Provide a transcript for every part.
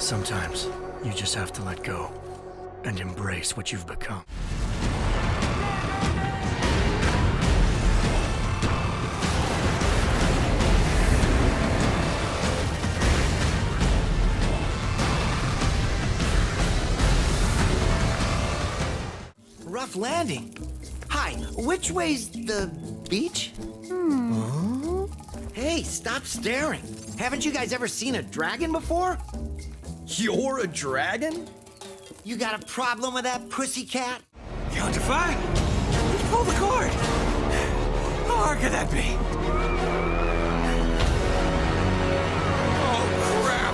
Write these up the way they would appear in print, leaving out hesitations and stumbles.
Sometimes you just have to let go and embrace what you've become. Rough landing. Hi, which way's the beach? Hey, stop staring. Haven't you guys ever seen a dragon before? You're a dragon? You got a problem with that, pussycat? Count to 5. Pull the cord. How hard could that be? Oh, crap.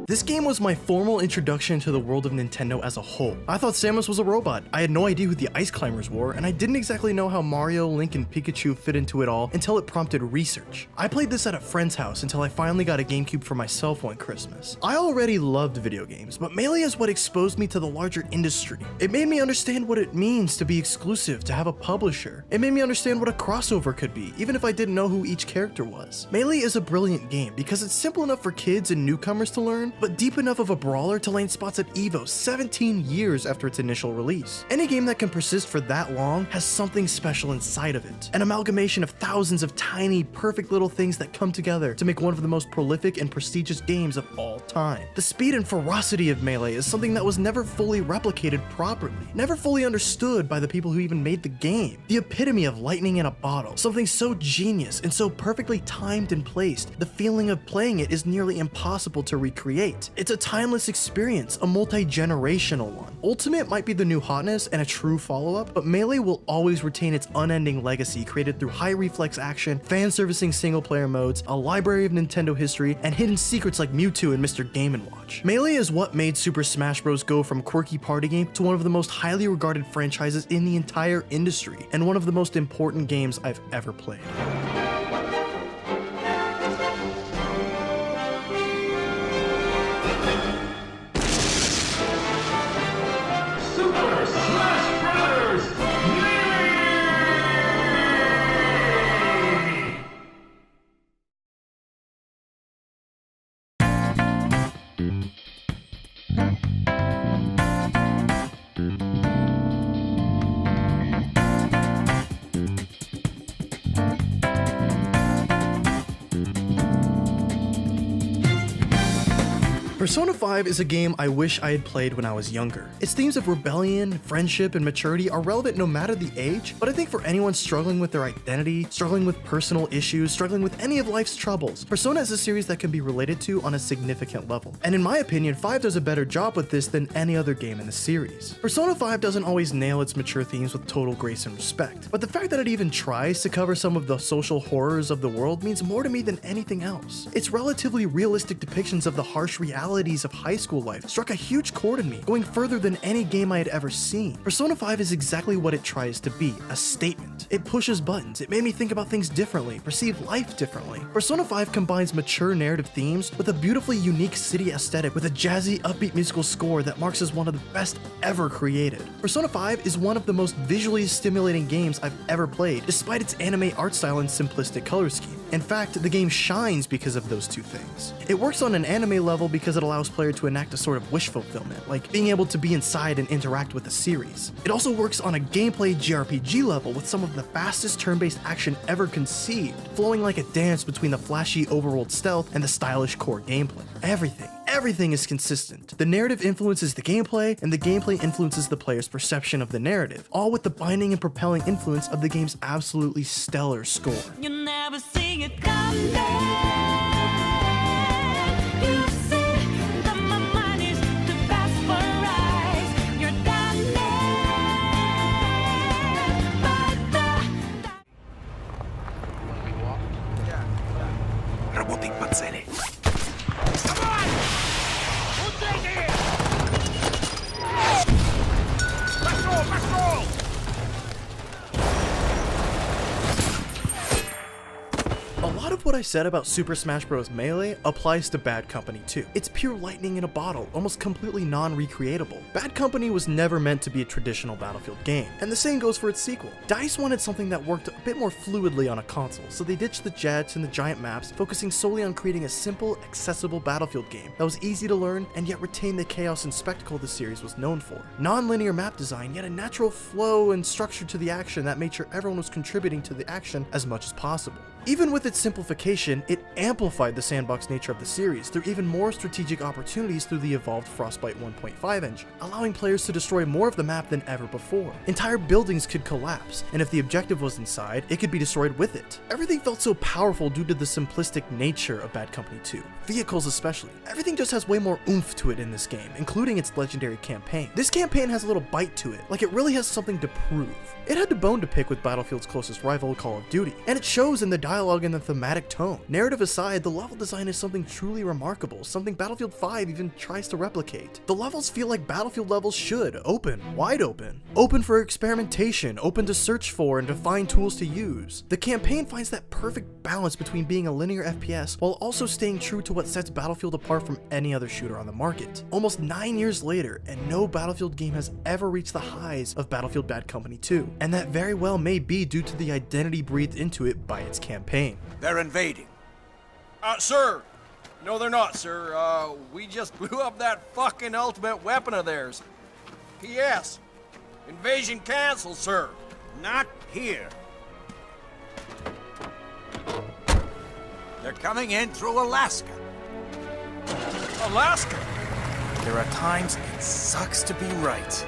This game was my formal introduction to the world of Nintendo as a whole. I thought Samus was a robot. I had no idea who the Ice Climbers were, and I didn't exactly know how Mario, Link, and Pikachu fit into it all until it prompted research. I played this at a friend's house until I finally got a GameCube for myself one Christmas. I already loved video games, but Melee is what exposed me to the larger industry. It made me understand what it means to be exclusive, to have a publisher. It made me understand what a crossover could be, even if I didn't know who each character was. Melee is a brilliant game because it's simple enough for kids and newcomers to learn, but deep enough of a brawler to land spots at EVO 17 years after its initial release. Any game that can persist for that long has something special inside of it. An amalgamation of thousands of tiny, perfect little things that come together to make one of the most prolific and prestigious games of all time. The speed and ferocity of Melee is something that was never fully replicated properly, never fully understood by the people who even made the game. The epitome of lightning in a bottle, something so genius and so perfectly timed and placed, the feeling of playing it is nearly impossible to recreate. It's a timeless experience, a multi-generational one. Ultimate might be the new hotness and a true follow-up, but Melee will always retain its unending legacy created through high reflex action, fan-servicing single-player modes, a library of Nintendo history, and hidden secrets like Mewtwo and Mr. Game & Watch. Melee is what made Super Smash Bros. Go from quirky party game to one of the most highly regarded franchises in the entire industry, and one of the most important games I've ever played. Persona 5 is a game I wish I had played when I was younger. Its themes of rebellion, friendship, and maturity are relevant no matter the age, but I think for anyone struggling with their identity, struggling with personal issues, struggling with any of life's troubles, Persona is a series that can be related to on a significant level. And in my opinion, 5 does a better job with this than any other game in the series. Persona 5 doesn't always nail its mature themes with total grace and respect, but the fact that it even tries to cover some of the social horrors of the world means more to me than anything else. Its relatively realistic depictions of the harsh realities of high school life struck a huge chord in me, going further than any game I had ever seen. Persona 5 is exactly what it tries to be, a statement. It pushes buttons, it made me think about things differently, perceive life differently. Persona 5 combines mature narrative themes with a beautifully unique city aesthetic with a jazzy, upbeat musical score that marks as one of the best ever created. Persona 5 is one of the most visually stimulating games I've ever played, despite its anime art style and simplistic color scheme. In fact, the game shines because of those two things. It works on an anime level because it allows players to enact a sort of wish fulfillment, like being able to be inside and interact with the series. It also works on a gameplay JRPG level with some of the fastest turn-based action ever conceived, flowing like a dance between the flashy overworld stealth and the stylish core gameplay. Everything is consistent. The narrative influences the gameplay, and the gameplay influences the player's perception of the narrative, all with the binding and propelling influence of the game's absolutely stellar score. You'll never see it coming. You see that my mind is too fast for eyes. You're done there. Robotik paceli. lot of what I said about Super Smash Bros. Melee applies to Bad Company 2. It's pure lightning in a bottle, almost completely non-recreatable. Bad Company was never meant to be a traditional Battlefield game, and the same goes for its sequel. DICE wanted something that worked a bit more fluidly on a console, so they ditched the jets and the giant maps, focusing solely on creating a simple, accessible Battlefield game that was easy to learn and yet retained the chaos and spectacle the series was known for. Non-linear map design, yet a natural flow and structure to the action that made sure everyone was contributing to the action as much as possible. Even with its simplification, it amplified the sandbox nature of the series through even more strategic opportunities through the evolved Frostbite 1.5 engine, allowing players to destroy more of the map than ever before. Entire buildings could collapse, and if the objective was inside, it could be destroyed with it. Everything felt so powerful due to the simplistic nature of Bad Company 2. Vehicles especially. Everything just has way more oomph to it in this game, including its legendary campaign. This campaign has a little bite to it, like it really has something to prove. It had the bone to pick with Battlefield's closest rival, Call of Duty, and it shows in the dialogue and the thematic tone. Narrative aside, the level design is something truly remarkable, something Battlefield 5 even tries to replicate. The levels feel like Battlefield levels should, open, wide open. Open for experimentation, open to search for and to find tools to use. The campaign finds that perfect balance between being a linear FPS while also staying true to what sets Battlefield apart from any other shooter on the market. Almost 9 years later, and no Battlefield game has ever reached the highs of Battlefield Bad Company 2, and that very well may be due to the identity breathed into it by its campaign. They're invading. Sir. No, they're not, sir. We just blew up that fucking ultimate weapon of theirs. P.S. Invasion canceled, sir. Not here. They're coming in through Alaska. Alaska? There are times it sucks to be right.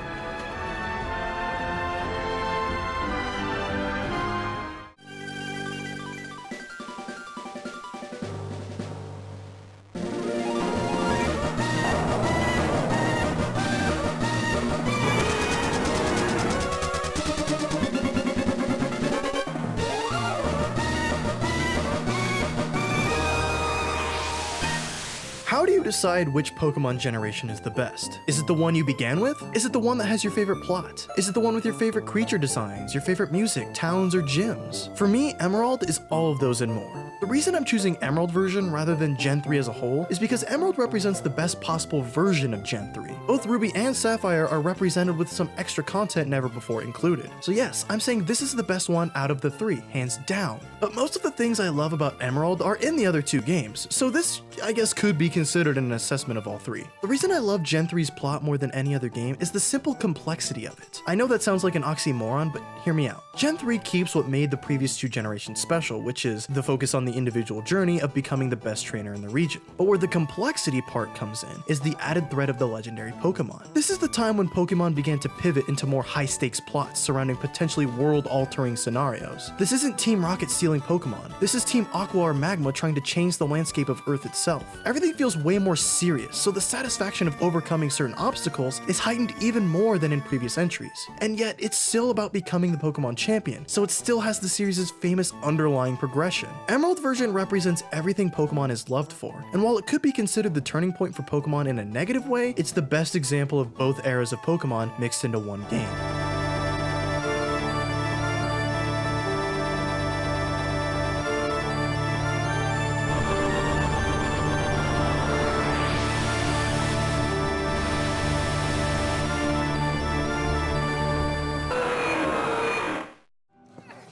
How do you decide which Pokemon generation is the best? Is it the one you began with? Is it the one that has your favorite plot? Is it the one with your favorite creature designs, your favorite music, towns, or gyms? For me, Emerald is all of those and more. The reason I'm choosing Emerald version rather than Gen 3 as a whole is because Emerald represents the best possible version of Gen 3. Both Ruby and Sapphire are represented with some extra content never before included. So yes, I'm saying this is the best one out of the three, hands down. But most of the things I love about Emerald are in the other two games, so this, I guess, could be considered an assessment of all three. The reason I love Gen 3's plot more than any other game is the simple complexity of it. I know that sounds like an oxymoron, but hear me out. Gen 3 keeps what made the previous two generations special, which is the focus on the individual journey of becoming the best trainer in the region. But where the complexity part comes in is the added threat of the legendary Pokemon. This is the time when Pokemon began to pivot into more high-stakes plots surrounding potentially world-altering scenarios. This isn't Team Rocket stealing Pokemon. This is Team Aqua or Magma trying to change the landscape of Earth itself. Everything feels way more serious, so the satisfaction of overcoming certain obstacles is heightened even more than in previous entries. And yet, it's still about becoming the Pokemon champion, so it still has the series' famous underlying progression. Emerald version represents everything Pokemon is loved for, and while it could be considered the turning point for Pokemon in a negative way, it's the best example of both eras of Pokemon mixed into one game.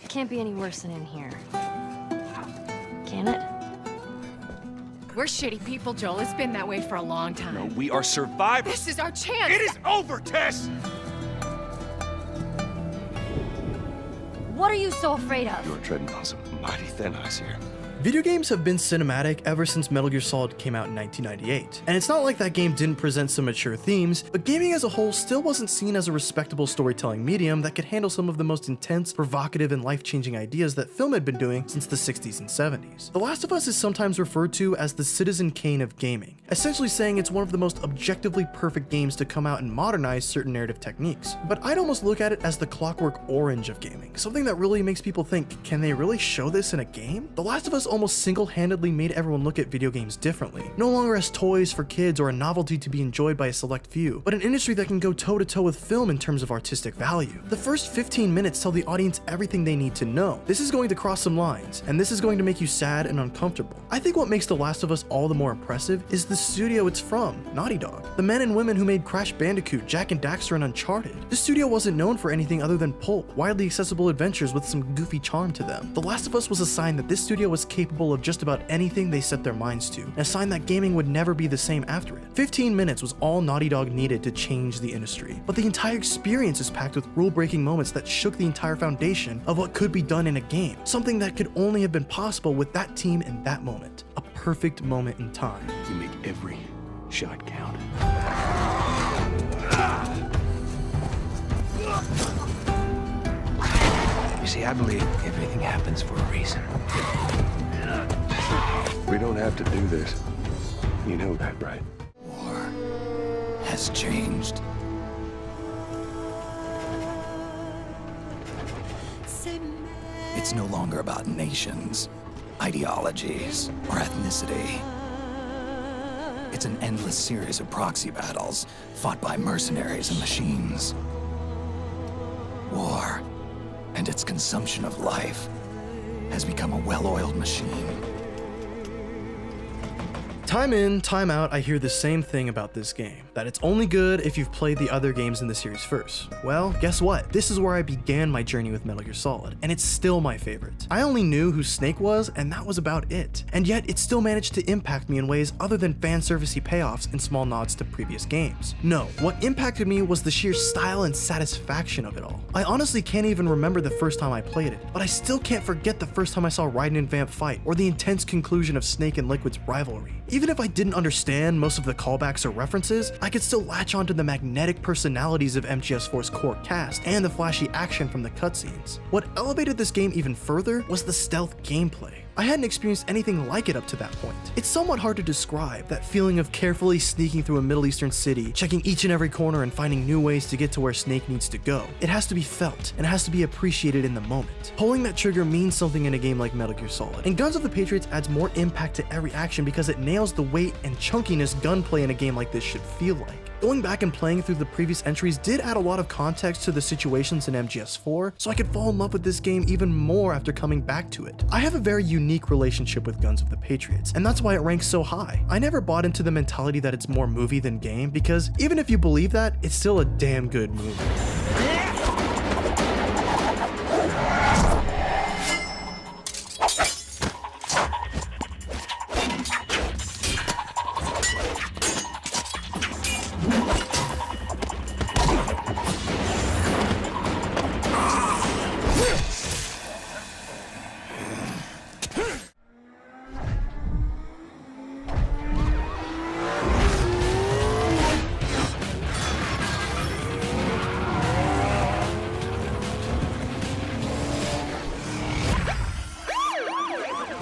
Can't be any worse than in here. Can it? We're shitty people, Joel. It's been that way for a long time. No, we are survivors. This is our chance. It is over, Tess! What are you so afraid of? You're treading on some mighty thin ice here. Video games have been cinematic ever since Metal Gear Solid came out in 1998, and it's not like that game didn't present some mature themes, but gaming as a whole still wasn't seen as a respectable storytelling medium that could handle some of the most intense, provocative, and life-changing ideas that film had been doing since the 60s and 70s. The Last of Us is sometimes referred to as the Citizen Kane of gaming, essentially saying it's one of the most objectively perfect games to come out and modernize certain narrative techniques. But I'd almost look at it as the Clockwork Orange of gaming, something that really makes people think, can they really show this in a game? The Last of Us almost single-handedly made everyone look at video games differently, no longer as toys for kids or a novelty to be enjoyed by a select few, but an industry that can go toe-to-toe with film in terms of artistic value. The first 15 minutes tell the audience everything they need to know. This is going to cross some lines, and this is going to make you sad and uncomfortable. I think what makes The Last of Us all the more impressive is the studio it's from, Naughty Dog. The men and women who made Crash Bandicoot, Jak and Daxter, and Uncharted. The studio wasn't known for anything other than pulp, widely accessible adventures with some goofy charm to them. The Last of Us was a sign that this studio was capable of just about anything they set their minds to, and a sign that gaming would never be the same after it. 15 minutes was all Naughty Dog needed to change the industry, but the entire experience is packed with rule-breaking moments that shook the entire foundation of what could be done in a game, something that could only have been possible with that team in that moment. A perfect moment in time. You make every shot count. You see, I believe everything happens for a reason. We don't have to do this. You know that, right? War has changed. It's no longer about nations, ideologies, or ethnicity. It's an endless series of proxy battles fought by mercenaries and machines. War and its consumption of life has become a well-oiled machine. Time in, time out, I hear the same thing about this game, that it's only good if you've played the other games in the series first. Well, guess what? This is where I began my journey with Metal Gear Solid, and it's still my favorite. I only knew who Snake was, and that was about it. And yet, it still managed to impact me in ways other than fan-servicey payoffs and small nods to previous games. No, what impacted me was the sheer style and satisfaction of it all. I honestly can't even remember the first time I played it, but I still can't forget the first time I saw Raiden and Vamp fight, or the intense conclusion of Snake and Liquid's rivalry. Even if I didn't understand most of the callbacks or references, I could still latch onto the magnetic personalities of MGS4's core cast and the flashy action from the cutscenes. What elevated this game even further was the stealth gameplay. I hadn't experienced anything like it up to that point. It's somewhat hard to describe, that feeling of carefully sneaking through a Middle Eastern city, checking each and every corner and finding new ways to get to where Snake needs to go. It has to be felt, and it has to be appreciated in the moment. Pulling that trigger means something in a game like Metal Gear Solid, and Guns of the Patriots adds more impact to every action because it nails the weight and chunkiness gunplay in a game like this should feel like. Going back and playing through the previous entries did add a lot of context to the situations in MGS4, so I could fall in love with this game even more after coming back to it. I have a very unique relationship with Guns of the Patriots, and that's why it ranks so high. I never bought into the mentality that it's more movie than game, because even if you believe that, it's still a damn good movie.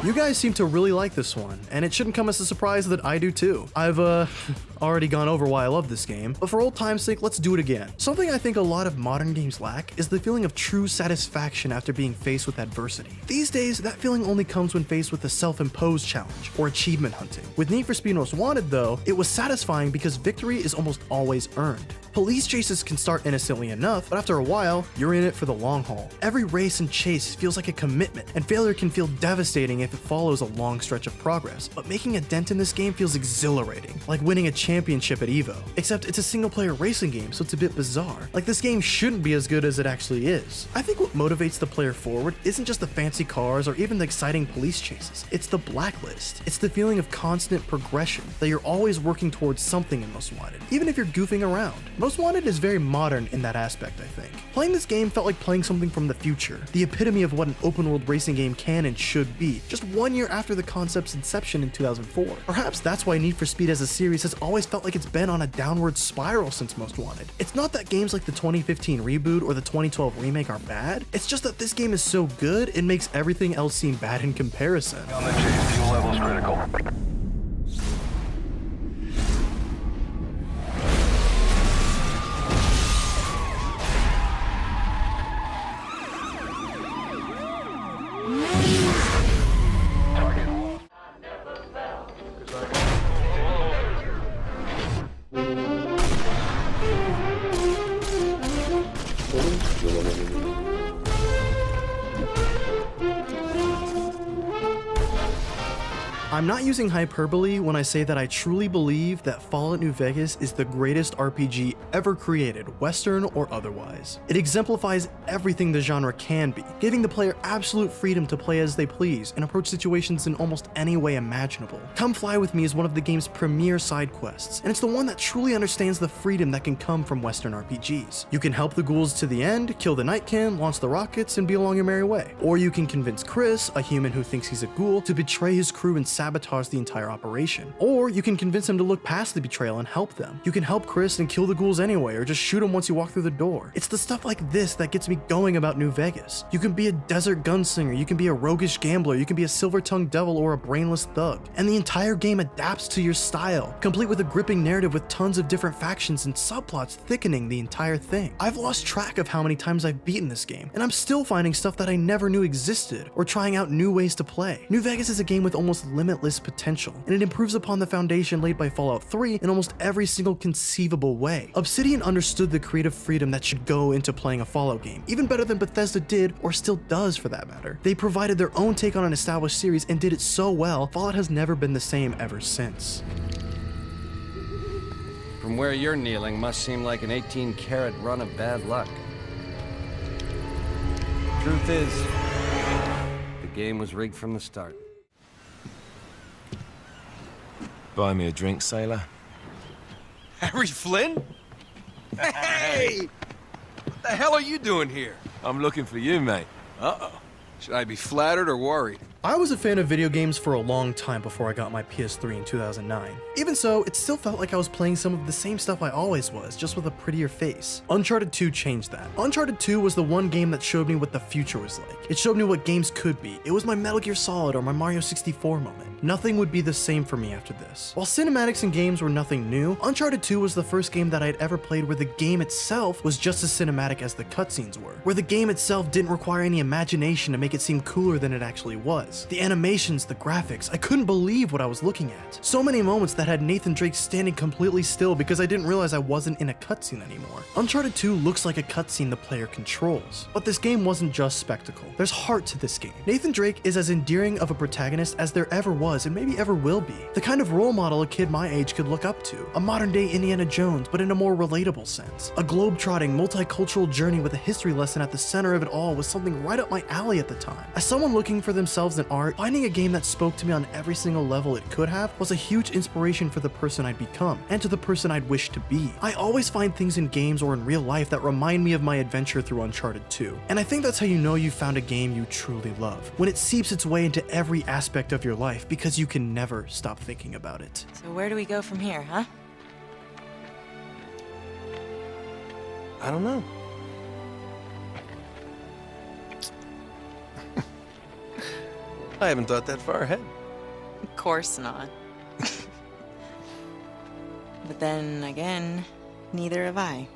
You guys seem to really like this one, and it shouldn't come as a surprise that I do too. I've already gone over why I love this game, but for old time's sake, let's do it again. Something I think a lot of modern games lack is the feeling of true satisfaction after being faced with adversity. These days, that feeling only comes when faced with a self-imposed challenge or achievement hunting. With Need for Speed Most Wanted though, it was satisfying because victory is almost always earned. Police chases can start innocently enough, but after a while, you're in it for the long haul. Every race and chase feels like a commitment, and failure can feel devastating if it follows a long stretch of progress, but making a dent in this game feels exhilarating, like winning a championship at EVO. Except it's a single-player racing game, so it's a bit bizarre. Like this game shouldn't be as good as it actually is. I think what motivates the player forward isn't just the fancy cars or even the exciting police chases, it's the blacklist. It's the feeling of constant progression, that you're always working towards something in Most Wanted, even if you're goofing around. Most Wanted is very modern in that aspect, I think. Playing this game felt like playing something from the future, the epitome of what an open-world racing game can and should be, just 1 year after the concept's inception in 2004. Perhaps that's why Need for Speed as a series has always felt like it's been on a downward spiral since Most Wanted. It's not that games like the 2015 reboot or the 2012 remake are bad, it's just that this game is so good, it makes everything else seem bad in comparison. On the chase, fuel level's critical. Target I'm not using hyperbole when I say that I truly believe that Fallout New Vegas is the greatest RPG ever created, Western or otherwise. It exemplifies everything the genre can be, giving the player absolute freedom to play as they please and approach situations in almost any way imaginable. Come Fly With Me is one of the game's premier side quests, and it's the one that truly understands the freedom that can come from Western RPGs. You can help the ghouls to the end, kill the Nightkin, launch the rockets, and be along your merry way. Or you can convince Chris, a human who thinks he's a ghoul, to betray his crew and sabotage the entire operation. Or you can convince him to look past the betrayal and help them. You can help Chris and kill the ghouls anyway, or just shoot him once you walk through the door. It's the stuff like this that gets me going about New Vegas. You can be a desert gunslinger, you can be a roguish gambler, you can be a silver-tongued devil or a brainless thug. And the entire game adapts to your style, complete with a gripping narrative with tons of different factions and subplots thickening the entire thing. I've lost track of how many times I've beaten this game, and I'm still finding stuff that I never knew existed, or trying out new ways to play. New Vegas is a game with almost limitless potential, and it improves upon the foundation laid by Fallout 3 in almost every single conceivable way. Obsidian understood the creative freedom that should go into playing a Fallout game, even better than Bethesda did, or still does for that matter. They provided their own take on an established series and did it so well, Fallout has never been the same ever since. From where you're kneeling must seem like an 18-carat run of bad luck. Truth is, the game was rigged from the start. Buy me a drink, sailor. Harry Flynn? Hey! What the hell are you doing here? I'm looking for you, mate. Uh-oh. Should I be flattered or worried? I was a fan of video games for a long time before I got my PS3 in 2009. Even so, it still felt like I was playing some of the same stuff I always was, just with a prettier face. Uncharted 2 changed that. Uncharted 2 was the one game that showed me what the future was like. It showed me what games could be. It was my Metal Gear Solid or my Mario 64 moment. Nothing would be the same for me after this. While cinematics in games were nothing new, Uncharted 2 was the first game that I'd ever played where the game itself was just as cinematic as the cutscenes were, where the game itself didn't require any imagination to make it seem cooler than it actually was. The animations, the graphics, I couldn't believe what I was looking at. So many moments that had Nathan Drake standing completely still because I didn't realize I wasn't in a cutscene anymore. Uncharted 2 looks like a cutscene the player controls, but this game wasn't just spectacle. There's heart to this game. Nathan Drake is as endearing of a protagonist as there ever was and maybe ever will be. The kind of role model a kid my age could look up to. A modern day Indiana Jones, but in a more relatable sense. A globe-trotting, multicultural journey with a history lesson at the center of it all was something right up my alley at the time. As someone looking for themselves in art, finding a game that spoke to me on every single level it could have was a huge inspiration for the person I'd become, and to the person I'd wish to be. I always find things in games or in real life that remind me of my adventure through Uncharted 2. And I think that's how you know you found a game you truly love. When it seeps its way into every aspect of your life, because you can never stop thinking about it. So where do we go from here, huh? I don't know. I haven't thought that far ahead. Of course not. But then again, neither have I.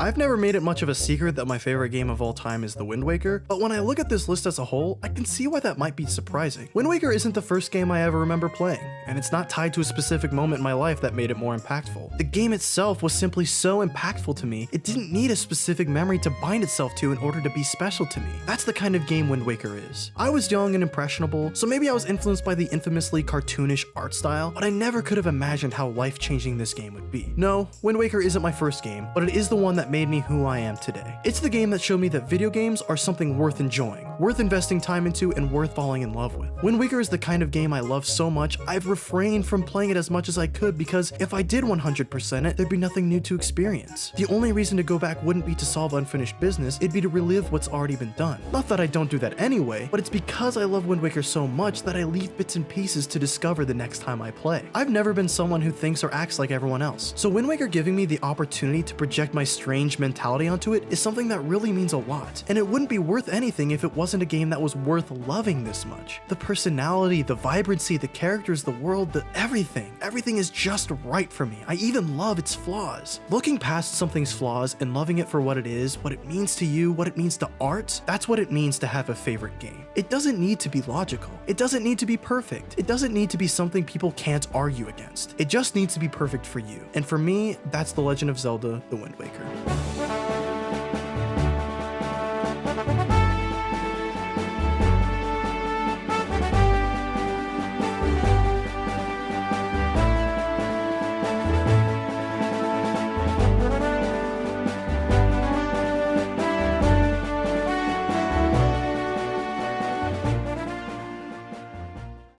I've never made it much of a secret that my favorite game of all time is The Wind Waker, but when I look at this list as a whole, I can see why that might be surprising. Wind Waker isn't the first game I ever remember playing, and it's not tied to a specific moment in my life that made it more impactful. The game itself was simply so impactful to me, it didn't need a specific memory to bind itself to in order to be special to me. That's the kind of game Wind Waker is. I was young and impressionable, so maybe I was influenced by the infamously cartoonish art style, but I never could have imagined how life-changing this game would be. No, Wind Waker isn't my first game, but it is the one that made me who I am today. It's the game that showed me that video games are something worth enjoying, worth investing time into, and worth falling in love with. Wind Waker is the kind of game I love so much, I've refrained from playing it as much as I could because if I did 100% it, there'd be nothing new to experience. The only reason to go back wouldn't be to solve unfinished business, it'd be to relive what's already been done. Not that I don't do that anyway, but it's because I love Wind Waker so much that I leave bits and pieces to discover the next time I play. I've never been someone who thinks or acts like everyone else, so Wind Waker giving me the opportunity to project my strange mentality onto it is something that really means a lot, and it wouldn't be worth anything if it wasn't wasn't a game that was worth loving this much. The personality, the vibrancy, the characters, the world, everything is just right for me. I even love its flaws. Looking past something's flaws and loving it for what it is, what it means to you, what it means to art, that's what it means to have a favorite game. It doesn't need to be logical. It doesn't need to be perfect. It doesn't need to be something people can't argue against. It just needs to be perfect for you. And for me, that's The Legend of Zelda: The Wind Waker.